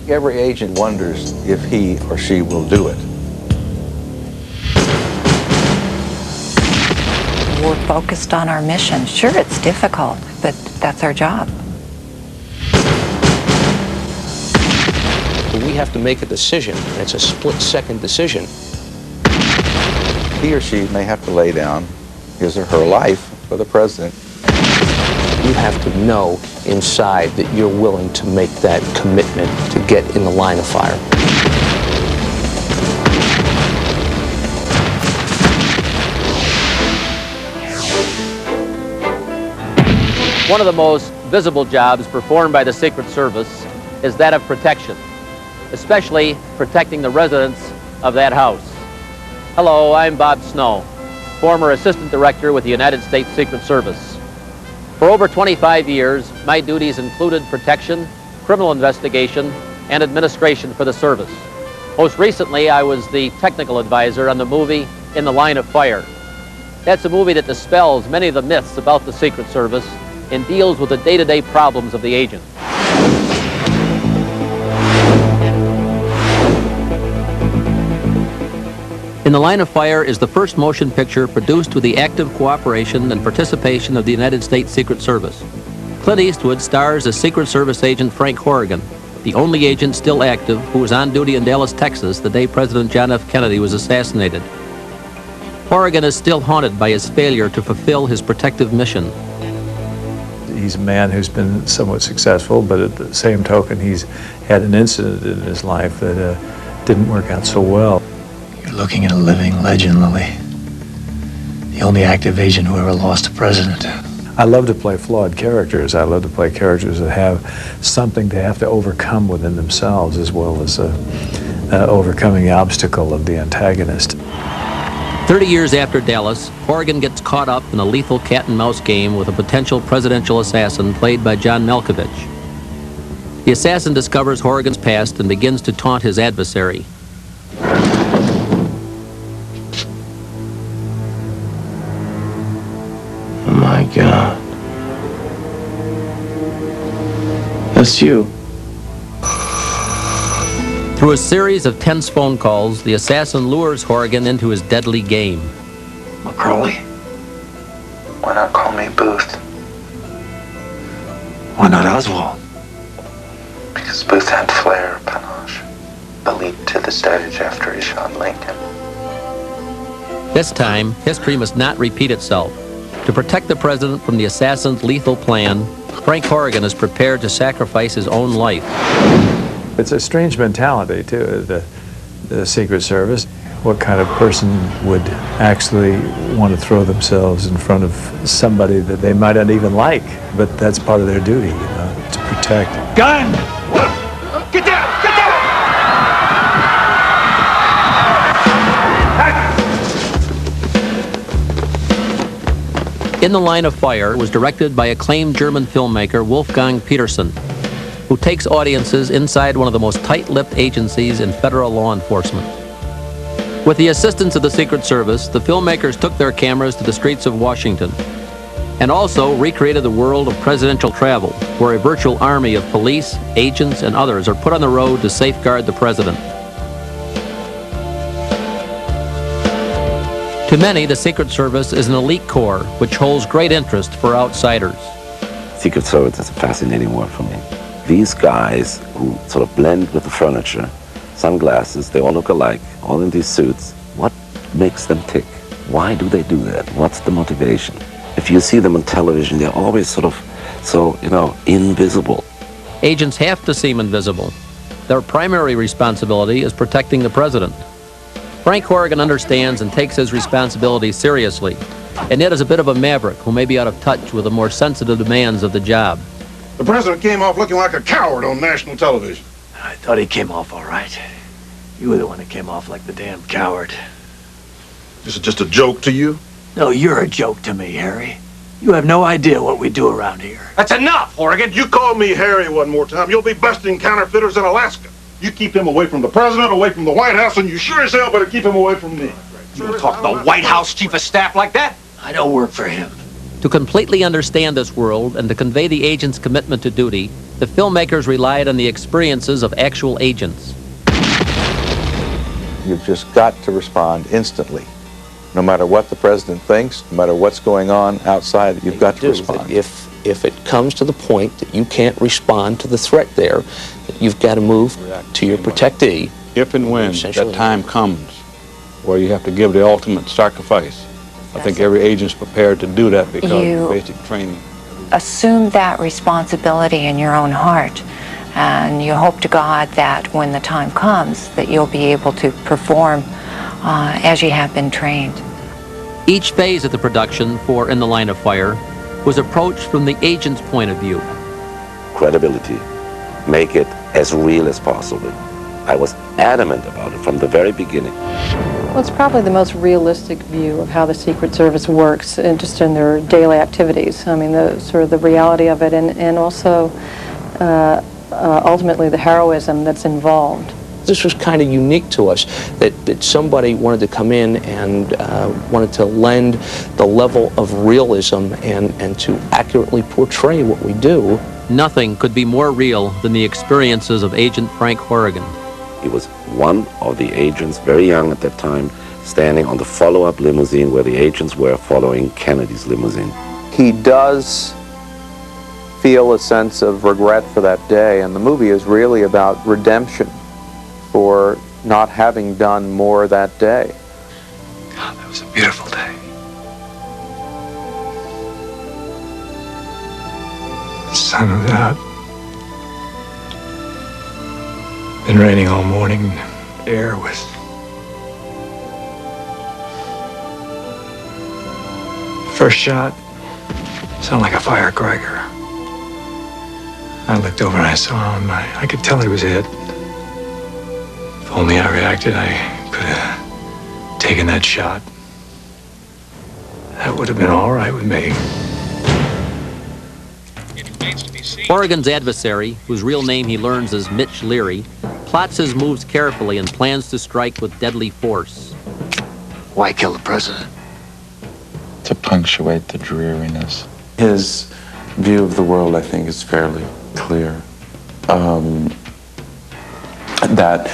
Every agent wonders if he or she will do it. We're focused on our mission. Sure, it's difficult, but that's our job. We have to make a decision. It's a split-second decision. He or she may have to lay down his or her life for the president. You have to know inside that you're willing to make that commitment to get in the line of fire. One of the most visible jobs performed by the Secret Service is that of protection, especially protecting the residents of that house. Hello, I'm Bob Snow, former Assistant Director with the United States Secret Service. For over 25 years, my duties included protection, criminal investigation, and administration for the service. Most recently, I was the technical advisor on the movie In the Line of Fire. That's a movie that dispels many of the myths about the Secret Service and deals with the day-to-day problems of the agent. In the Line of Fire is the first motion picture produced with the active cooperation and participation of the United States Secret Service. Clint Eastwood stars as Secret Service agent Frank Horrigan, the only agent still active who was on duty in Dallas, Texas the day President John F. Kennedy was assassinated. Horrigan is still haunted by his failure to fulfill his protective mission. He's a man who's been somewhat successful, but at the same token, he's had an incident in his life that didn't work out so well. You're looking at a living legend, Lily. The only active agent who ever lost a president. I love to play flawed characters. I love to play characters that have something to have to overcome within themselves, as well as overcoming the obstacle of the antagonist. 30 years after Dallas, Horrigan gets caught up in a lethal cat-and-mouse game with a potential presidential assassin played by John Malkovich. The assassin discovers Horrigan's past and begins to taunt his adversary. Oh my God. That's you. Through a series of tense phone calls, the assassin lures Horrigan into his deadly game. McCrawley? Why not call me Booth? Why not Oswald? Because Booth had flair, panache. Believed to the stage after he shot Lincoln. This time, history must not repeat itself. To protect the president from the assassin's lethal plan, Frank Horrigan is prepared to sacrifice his own life. It's a strange mentality, too, the Secret Service. What kind of person would actually want to throw themselves in front of somebody that they might not even like? But that's part of their duty, to protect. Gun! Get down! Get down! In the Line of Fire was directed by acclaimed German filmmaker Wolfgang Petersen, who takes audiences inside one of the most tight-lipped agencies in federal law enforcement. With the assistance of the Secret Service, the filmmakers took their cameras to the streets of Washington and also recreated the world of presidential travel, where a virtual army of police, agents, and others are put on the road to safeguard the president. To many, the Secret Service is an elite corps which holds great interest for outsiders. Secret Service is a fascinating word for me. These guys who sort of blend with the furniture, sunglasses, they all look alike, all in these suits. What makes them tick? Why do they do that? What's the motivation? If you see them on television, they're always sort of so, invisible. Agents have to seem invisible. Their primary responsibility is protecting the president. Frank Horrigan understands and takes his responsibility seriously, and yet is a bit of a maverick who may be out of touch with the more sensitive demands of the job. The president came off looking like a coward on national television. I thought he came off all right. You were the one that came off like the damn coward. This is just a joke to you? No, you're a joke to me, Harry. You have no idea what we do around here. That's enough, Horrigan. You call me Harry one more time, you'll be busting counterfeiters in Alaska. You keep him away from the president, away from the White House, and you sure as hell better keep him away from me. You talk to the White House chief of staff like that? I don't work for him. To completely understand this world and to convey the agent's commitment to duty, the filmmakers relied on the experiences of actual agents. You've just got to respond instantly. No matter what the president thinks, no matter what's going on outside, you've got to respond. If it comes to the point that you can't respond to the threat there, that you've got to move to your protectee. If and when that time comes where you have to give the ultimate sacrifice, I think every agent's prepared to do that because of basic training. Assume that responsibility in your own heart, and you hope to God that when the time comes that you'll be able to perform as you have been trained. Each phase of the production for In the Line of Fire was approached from the agent's point of view. Credibility. Make it as real as possible. I was adamant about it from the very beginning. Well, it's probably the most realistic view of how the Secret Service works, just in their daily activities. I mean, the sort of the reality of it, and also ultimately the heroism that's involved. This was kind of unique to us, that somebody wanted to come in and wanted to lend the level of realism and to accurately portray what we do. Nothing could be more real than the experiences of Agent Frank Horrigan. He was one of the agents, very young at that time, standing on the follow-up limousine where the agents were following Kennedy's limousine. He does feel a sense of regret for that day, and the movie is really about redemption for not having done more that day. God, that was a beautiful day. The sun was out. Been raining all morning. The air was first shot sounded like a firecracker. I looked over and I saw him. I could tell he was hit. If only I reacted, I could have taken that shot. That would have been all right with me. Horrigan's adversary, whose real name he learns is Mitch Leary, plots his moves carefully and plans to strike with deadly force. Why kill the president? To punctuate the dreariness. His view of the world, I think, is fairly clear. That,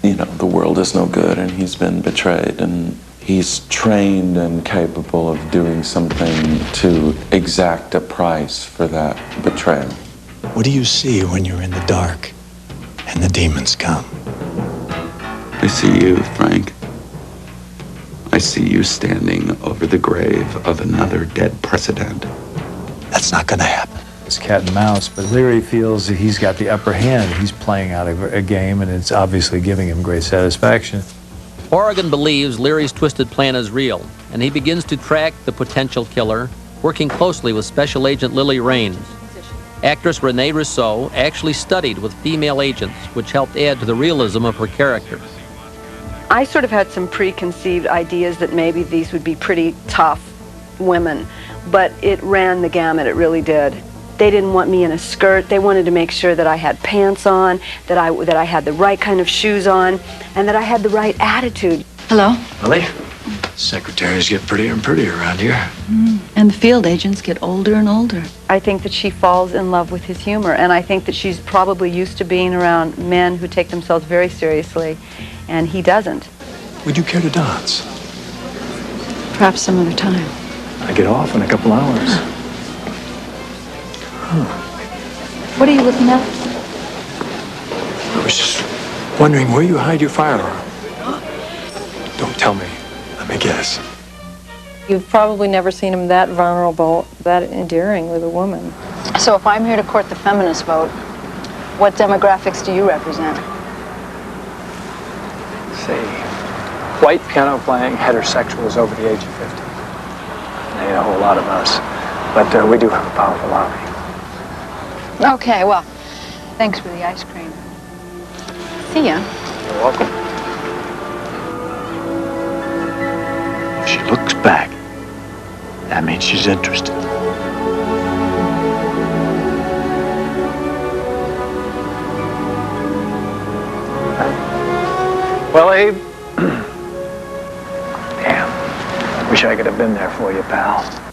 you know, the world is no good and he's been betrayed, and he's trained and capable of doing something to exact a price for that betrayal. What do you see when you're in the dark and the demons come? I see you, Frank. I see you standing over the grave of another dead president. That's not gonna happen. It's cat and mouse, but Leary feels that he's got the upper hand. He's playing out a game, and it's obviously giving him great satisfaction. Horrigan believes Leary's twisted plan is real, and he begins to track the potential killer, working closely with Special Agent Lily Raines. Actress Renee Rousseau actually studied with female agents, which helped add to the realism of her character. I sort of had some preconceived ideas that maybe these would be pretty tough women, but it ran the gamut, it really did. They didn't want me in a skirt. They wanted to make sure that I had pants on, that I had the right kind of shoes on, and that I had the right attitude. Hello? Lily? Secretaries get prettier and prettier around here. And the field agents get older and older. I think that she falls in love with his humor, and I think that she's probably used to being around men who take themselves very seriously, and he doesn't. Would you care to dance? Perhaps some other time. I get off in a couple hours. What are you looking at? I was just wondering where you hide your firearm. Don't tell me. Let me guess. You've probably never seen him that vulnerable, that endearing with a woman. So if I'm here to court the feminist vote, what demographics do you represent? See, white piano-playing heterosexuals over the age of 50. There ain't a whole lot of us, but we do have a powerful army. Okay, well, thanks for the ice cream. See ya. You're welcome. If she looks back, that means she's interested. Well, Abe, damn, wish I could have been there for you, pal.